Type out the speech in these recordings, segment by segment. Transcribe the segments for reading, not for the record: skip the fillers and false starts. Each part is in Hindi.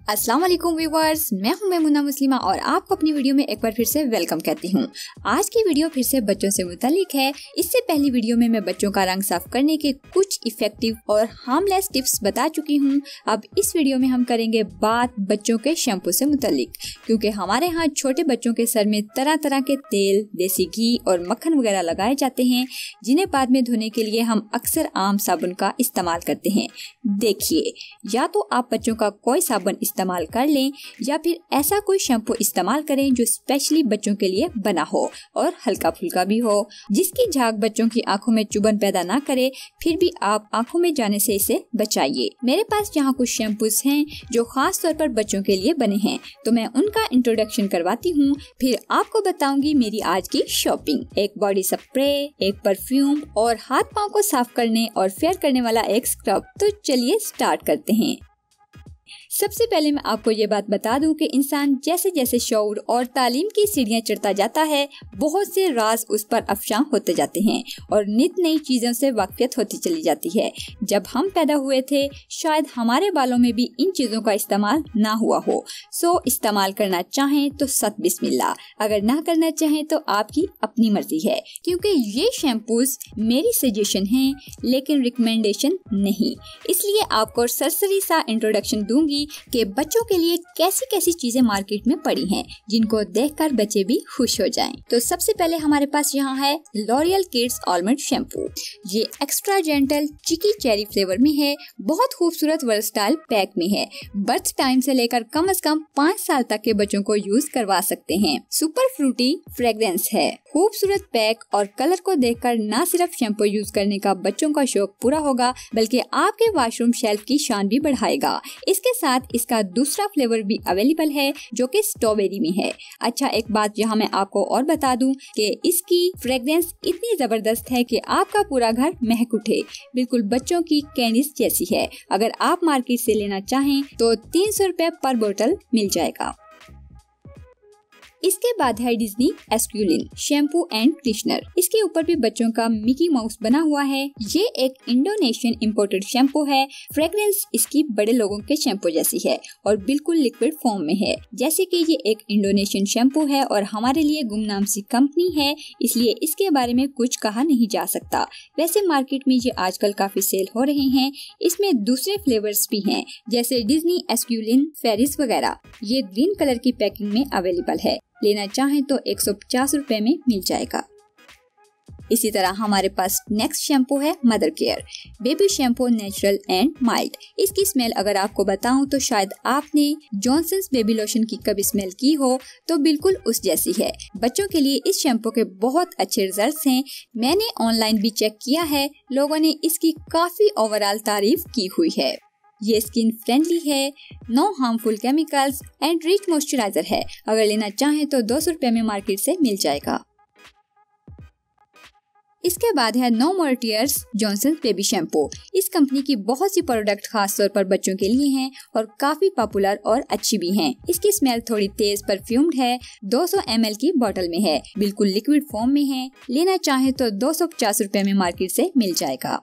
अस्सलाम वालेकुम व्यूअर्स, मैं हूं मैमुना मुस्लिमा और आपको अपनी वीडियो में एक बार फिर से वेलकम कहती हूं। आज की वीडियो फिर से बच्चों से मुतालिक है। इससे पहली वीडियो में मैं बच्चों का रंग साफ करने के कुछ इफेक्टिव और हार्मलेस टिप्स बता चुकी हूं। अब इस वीडियो में हम करेंगे बात बच्चों के शैम्पू से मुतालिक, क्योंकि हमारे यहाँ छोटे बच्चों के सर में तरह तरह के तेल, देसी घी और मक्खन वगैरह लगाए जाते हैं, जिन्हें बाद में धोने के लिए हम अक्सर आम साबुन का इस्तेमाल करते हैं। देखिए, या तो आप बच्चों का कोई साबुन इस्तेमाल कर लें या फिर ऐसा कोई शैम्पू इस्तेमाल करें जो स्पेशली बच्चों के लिए बना हो और हल्का फुल्का भी हो, जिसकी झाग बच्चों की आंखों में चुभन पैदा ना करे। फिर भी आप आंखों में जाने से इसे बचाइए। मेरे पास यहाँ कुछ शैम्पूज हैं जो खास तौर पर बच्चों के लिए बने हैं, तो मैं उनका इंट्रोडक्शन करवाती हूँ, फिर आपको बताऊंगी मेरी आज की शॉपिंग। एक बॉडी स्प्रे, एक परफ्यूम और हाथ पाँव को साफ करने और फेयर करने वाला एक स्क्रब। तो चलिए स्टार्ट करते हैं। सबसे पहले मैं आपको ये बात बता दूं कि इंसान जैसे जैसे शऊर और तालीम की सीढ़ियां चढ़ता जाता है, बहुत से राज उस पर अफशां होते जाते हैं और नित नई चीजों से वाकफियत होती चली जाती है। जब हम पैदा हुए थे, शायद हमारे बालों में भी इन चीजों का इस्तेमाल ना हुआ हो। सो इस्तेमाल करना चाहें तो सत बिस्मिल्लाह, अगर ना करना चाहें तो आपकी अपनी मर्जी है, क्योंकि ये शैम्पूज मेरी सजेशन है लेकिन रिकमेंडेशन नहीं। इसलिए आपको सरसरी सा इंट्रोडक्शन दूंगी कि बच्चों के लिए कैसी कैसी चीजें मार्केट में पड़ी हैं, जिनको देखकर बच्चे भी खुश हो जाएं। तो सबसे पहले हमारे पास यहाँ है लॉरियल किड्स आलमंड शैम्पू। ये एक्स्ट्रा जेंटल चिकी चेरी फ्लेवर में है, बहुत खूबसूरत वर्सटाइल पैक में है। बर्थ टाइम से लेकर कम से कम 5 साल तक के बच्चों को यूज करवा सकते हैं। सुपर फ्रूटी फ्रेग्रेंस है। खूबसूरत पैक और कलर को देखकर न सिर्फ शैम्पू यूज करने का बच्चों का शौक पूरा होगा, बल्कि आपके वॉशरूम शेल्फ की शान भी बढ़ाएगा। इसके साथ इसका दूसरा फ्लेवर भी अवेलेबल है जो कि स्ट्रॉबेरी में है। अच्छा, एक बात यहाँ मैं आपको और बता दूं कि इसकी फ्रेग्रेंस इतनी जबरदस्त है कि आपका पूरा घर महक उठे। बिल्कुल बच्चों की कैंडीज जैसी है। अगर आप मार्केट से लेना चाहें तो 300 रुपए पर बोतल मिल जाएगा। इसके बाद है डिज्नी एस्क्यूलिन शैम्पू एंड कंडीशनर। इसके ऊपर भी बच्चों का मिकी माउस बना हुआ है। ये एक इंडोनेशियन इम्पोर्टेड शैम्पू है। फ्रेग्रेंस इसकी बड़े लोगों के शैम्पू जैसी है और बिल्कुल लिक्विड फॉर्म में है। जैसे कि ये एक इंडोनेशियन शैम्पू है और हमारे लिए गुमनाम सी कंपनी है, इसलिए इसके बारे में कुछ कहा नहीं जा सकता। वैसे मार्केट में ये आजकल काफी सेल हो रहे हैं। इसमें दूसरे फ्लेवर्स भी हैं, जैसे डिज्नी एस्क्यूलिन, फेरिस वगैरह। ये ग्रीन कलर की पैकिंग में अवेलेबल है। लेना चाहें तो 150 रुपए में मिल जाएगा। इसी तरह हमारे पास नेक्स्ट शैम्पू है mother care baby shampoo, natural and mild. इसकी स्मेल अगर आपको बताऊं तो शायद आपने जॉनसन्स बेबी लोशन की कभी स्मेल की हो, तो बिल्कुल उस जैसी है। बच्चों के लिए इस शैम्पू के बहुत अच्छे रिजल्ट्स हैं। मैंने ऑनलाइन भी चेक किया है, लोगों ने इसकी काफी ओवरऑल तारीफ की हुई है। ये स्किन फ्रेंडली है, no harmful chemicals and rich moisturiser है। अगर लेना चाहें तो 200 रुपए में मार्केट से मिल जाएगा। इसके बाद है no more tears Johnson's baby shampoo. इस कंपनी की बहुत सी प्रोडक्ट खास तौर पर बच्चों के लिए हैं और काफी पॉपुलर और अच्छी भी हैं। इसकी स्मेल थोड़ी तेज परफ्यूम्ड है। 200 ml की बोतल में है, बिल्कुल लिक्विड फॉर्म में है। लेना चाहें तो 250 रुपए में मार्केट से मिल जाएगा।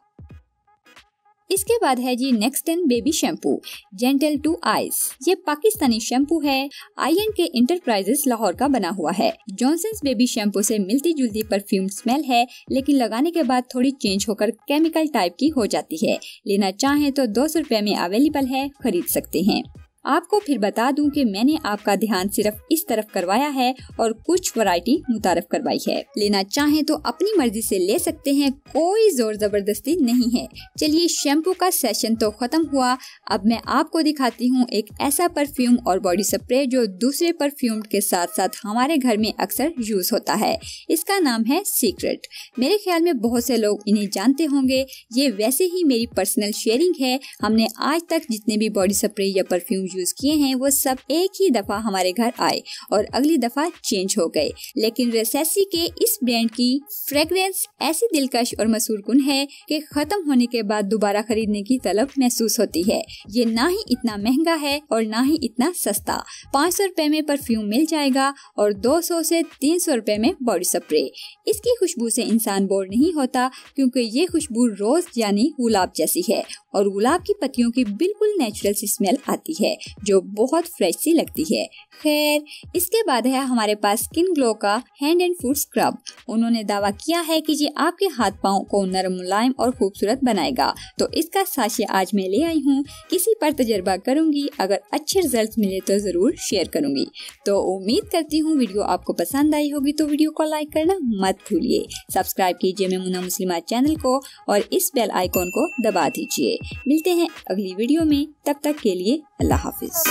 इसके बाद है जी next in baby shampoo gentle to eyes. ये पाकिस्तानी शैम्पू है। आईएन के इंटरप्राइजेस लाहौर का बना हुआ है। जॉनसन्स बेबी शैम्पू से मिलती जुलती परफ्यूम स्मेल है, लेकिन लगाने के बाद थोड़ी चेंज होकर केमिकल टाइप की हो जाती है। लेना चाहें तो 200 रुपए में अवेलेबल है, खरीद सकते हैं। आपको फिर बता दूं कि मैंने आपका ध्यान सिर्फ इस तरफ करवाया है और कुछ वैरायटी मुतारफ करवाई है। लेना चाहें तो अपनी मर्जी से ले सकते हैं, कोई जोर जबरदस्ती नहीं है। चलिए, शैम्पू का सेशन तो खत्म हुआ। अब मैं आपको दिखाती हूँ एक ऐसा परफ्यूम और बॉडी स्प्रे जो दूसरे परफ्यूम के साथ साथ हमारे घर में अक्सर यूज होता है। इसका नाम है सीक्रेट। मेरे ख्याल में बहुत से लोग इन्हें जानते होंगे। ये वैसे ही मेरी पर्सनल शेयरिंग है। हमने आज तक जितने भी बॉडी स्प्रे या परफ्यूम यूज किए हैं वो सब एक ही दफा हमारे घर आए और अगली दफा चेंज हो गए, लेकिन रेसेसी के इस ब्रांड की फ्रेग्रेंस ऐसी दिलकश और मसूरकुन है कि खत्म होने के बाद दोबारा खरीदने की तलब महसूस होती है। ये ना ही इतना महंगा है और ना ही इतना सस्ता। 500 रुपए में परफ्यूम मिल जाएगा और 200 से 300 रुपए में बॉडी स्प्रे। इसकी खुशबू से इंसान बोर नहीं होता क्योंकि ये खुशबू रोज यानी गुलाब जैसी है और गुलाब की पत्तियों की बिल्कुल नेचुरल सी स्मेल आती है जो बहुत फ्रेश सी लगती है। खैर, इसके बाद है हमारे पास स्किन ग्लो का हैंड एंड फुट स्क्रब। उन्होंने दावा किया है कि ये आपके हाथ पाँव को नरम, मुलायम और खूबसूरत बनाएगा। तो इसका साशे आज मैं ले आई हूँ, किसी पर तजर्बा करूंगी, अगर अच्छे रिजल्ट मिले तो जरूर शेयर करूंगी। तो उम्मीद करती हूँ वीडियो आपको पसंद आई होगी, तो वीडियो को लाइक करना मत भूलिए। सब्सक्राइब कीजिए मेमुना मुस्लिमा चैनल को और इस बेल आइकॉन को दबा दीजिए। मिलते हैं अगली वीडियो में, तब तक के लिए अल्लाह हाफिज।